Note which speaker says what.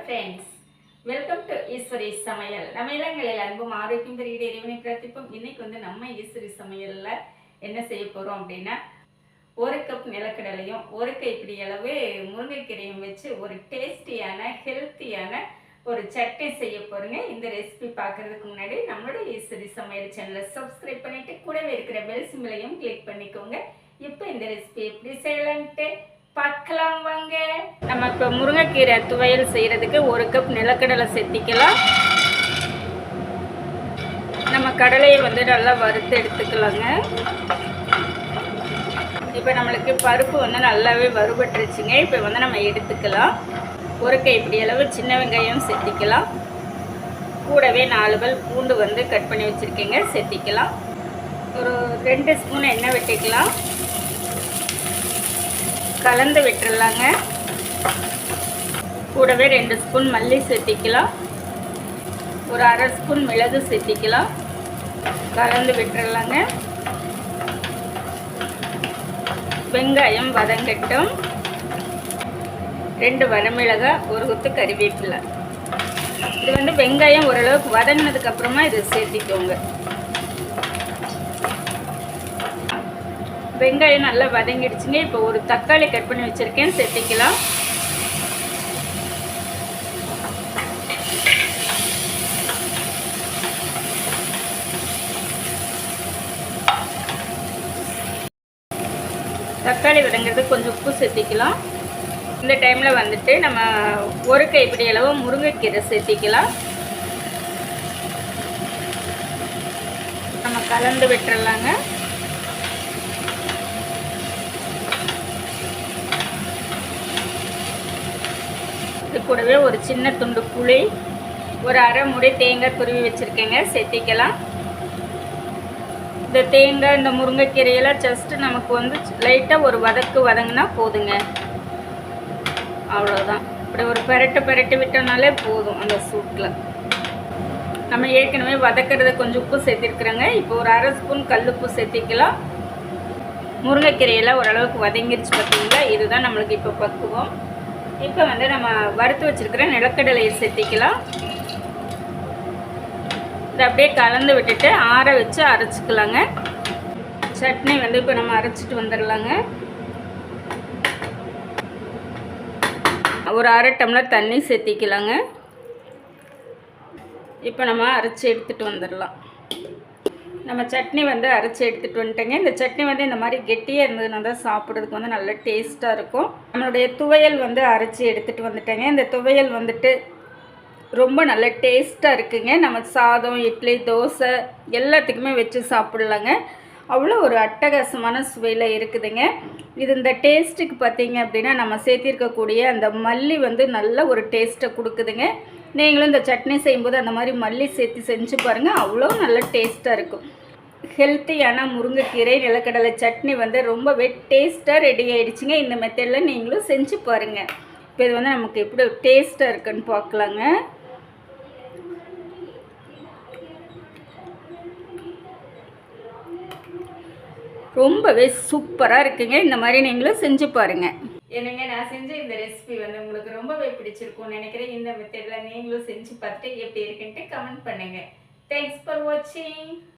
Speaker 1: Friends, welcome to Eswari சமையல். நம்ம இளங்களில் அன்பும் ஆரோக்கியம் பெருகிட இறைவனை பிரார்த்திப்போம். இன்னைக்கு நம்ம ஈஸ்வரி சமையல்ல என்ன செய்ய போறோம் அப்படின்னா, 1 கப் நிலக்கடலையும் 1 கைப்பிடி அளவு முருங்கைக்கீரையும் வச்சு ஒரு டேஸ்டியான ஹெல்த்தியான ஒரு சட்னி செய்ய போறேங்க. இந்த ரெசிபி பார்க்கறதுக்கு முன்னாடி நம்மளோட ஈஸ்வரி சமையல் சேனலை சப்ஸ்கிரைப் பண்ணிட்டு கூடவே இருக்கிற பெல் சிம்பிளையும் கிளிக் பண்ணிக்கோங்க. இப்போ இந்த ரெசிபி எப்படி செய்யலான்ட்டு பார்க்கலாம் வாங்க. நம்ம இப்போ முருங்கைக்கீரை துவையல் செய்கிறதுக்கு 1 கப் நிலக்கடலை சேர்த்திக்கலாம். நம்ம கடலையை நல்லா வறுத்து எடுத்துக்கலாங்க. இப்போ நம்மளுக்கு பருப்பு நல்லாவே வறுபட்டுருச்சுங்க. இப்போ நம்ம எடுத்துக்கலாம். 1 கைப்பிடி அளவு சின்ன வெங்காயம் சேர்த்திக்கலாம். கூடவே 4 பல் பூண்டு கட் பண்ணி வச்சுருக்கேங்க, சேர்த்திக்கலாம். ஒரு 2 ஸ்பூன் எண்ணெய் விட்டுக்கலாம். கலந்து விட்டுறலாங்க. கூடவே 2 ஸ்பூன் மல்லி சேர்த்திக்கலாம். ஒரு 1/2 ஸ்பூன் மிளகு சேர்த்திக்கலாம். கலந்து விட்டுறலாங்க. வெங்காயம் வதங்கட்டும். 2 வரமிளகாய், 1 கொத்து கறிவேப்பிலை. இது வெங்காயம் ஓரளவுக்கு வதங்கினதுக்கு அப்புறமா இதை சேர்த்திக்கோங்க. வெங்காயம் நல்லா வதங்கிடுச்சுங்க. இப்போ ஒரு தக்காளி கட் பண்ணி வச்சுருக்கேன், சேர்த்திக்கலாம். தக்காளி வதங்கிறதுக்கு கொஞ்சம் உப்பு சேர்த்திக்கலாம். இந்த டைமில் நம்ம 1 கைப்பிடி அளவு முருங்கைக்கீரை சேர்த்திக்கலாம். நம்ம கலந்து விட்டுறலாங்க. இது கூடவே ஒரு சின்ன துண்டு புளி, ஒரு 1/2 மூடி தேங்காய் துருவி வச்சுருக்கேங்க, சேர்த்திக்கலாம். இந்த தேங்காய் இந்த முருங்கைக்கீரையெல்லாம் ஜஸ்ட்டு நமக்கு லைட்டாக ஒரு வதங்கினா போதுங்க. அவ்வளோதான். இப்படி ஒரு பெரட்டு விட்டோம்னாலே போதும். அந்த சூட்டில் நம்ம ஏற்கனவே வதக்கிறது கொஞ்சம் உப்பு சேர்த்திருக்குறோங்க. இப்போ ஒரு 1/2 ஸ்பூன் கல்லுப்பு சேர்த்திக்கலாம். முருங்கைக்கீரையெல்லாம் ஓரளவுக்கு வதங்கிருச்சு பார்த்தீங்களா. இதுதான் நம்மளுக்கு இப்போ பக்குவம். இப்போ நம்ம வறுத்து வச்சுருக்கிற நிலக்கடலையை சேர்த்திக்கலாம். இதை அப்படியே கலந்து விட்டுட்டு ஆற வச்சு அரைச்சிக்கலாங்க. சட்னி இப்போ நம்ம அரைச்சிட்டு வந்துடலாங்க. ஒரு 1/2 டம்ளர் தண்ணி சேர்த்திக்கலாங்க. இப்போ நம்ம அரைச்சி எடுத்துகிட்டு வந்துடலாம். நம்ம சட்னி அரைச்சி எடுத்துகிட்டு வந்துட்டேங்க. இந்த சட்னி இந்த மாதிரி கெட்டியாக இருந்ததுன்னா தான் சாப்பிட்றதுக்கு நல்ல டேஸ்ட்டாக இருக்கும். நம்மளுடைய துவையல் அரைச்சி எடுத்துகிட்டு வந்துட்டேங்க. இந்த துவையல் ரொம்ப நல்ல டேஸ்ட்டாக இருக்குங்க. நம்ம சாதம், இட்லி, தோசை எல்லாத்துக்குமே வச்சு சாப்பிட்லாங்க. அவ்வளோ ஒரு அட்டகாசமான சுவையில் இருக்குதுங்க. இது இந்த டேஸ்ட்டுக்கு பார்த்தீங்க அப்படின்னா நம்ம சேர்த்திருக்கக்கூடிய அந்த மல்லி நல்ல ஒரு டேஸ்ட்டை கொடுக்குதுங்க. நீங்களும் இந்த சட்னி செய்யும்போது அந்த மாதிரி மல்லி சேர்த்து செஞ்சு பாருங்கள். அவ்வளோ நல்ல டேஸ்ட்டாக இருக்கும். ஹெல்த்தியான முருங்கைக்கீரை நிலக்கடலை சட்னி ரொம்பவே டேஸ்ட்டாக ரெடி ஆகிடுச்சிங்க. இந்த மெத்தடில் நீங்களும் செஞ்சு பாருங்கள். இப்போ இது நமக்கு எப்படி டேஸ்ட்டாக இருக்குன்னு பார்க்கலாங்க. ரொம்பவே சூப்பராக இருக்குங்க. இந்த மாதிரி நீங்களும் செஞ்சு பாருங்கள். என்னங்க, நான் செஞ்ச இந்த ரெசிபி உங்களுக்கு ரொம்பவே பிடிச்சிருக்கும்னு நினைக்கிறேன். இந்த மெத்தடில் நீங்களும் செஞ்சு பார்த்துட்டு எப்படி இருக்குன்ட்டு கமெண்ட் பண்ணுங்கள். தேங்க்ஸ் ஃபார் வாட்சிங்.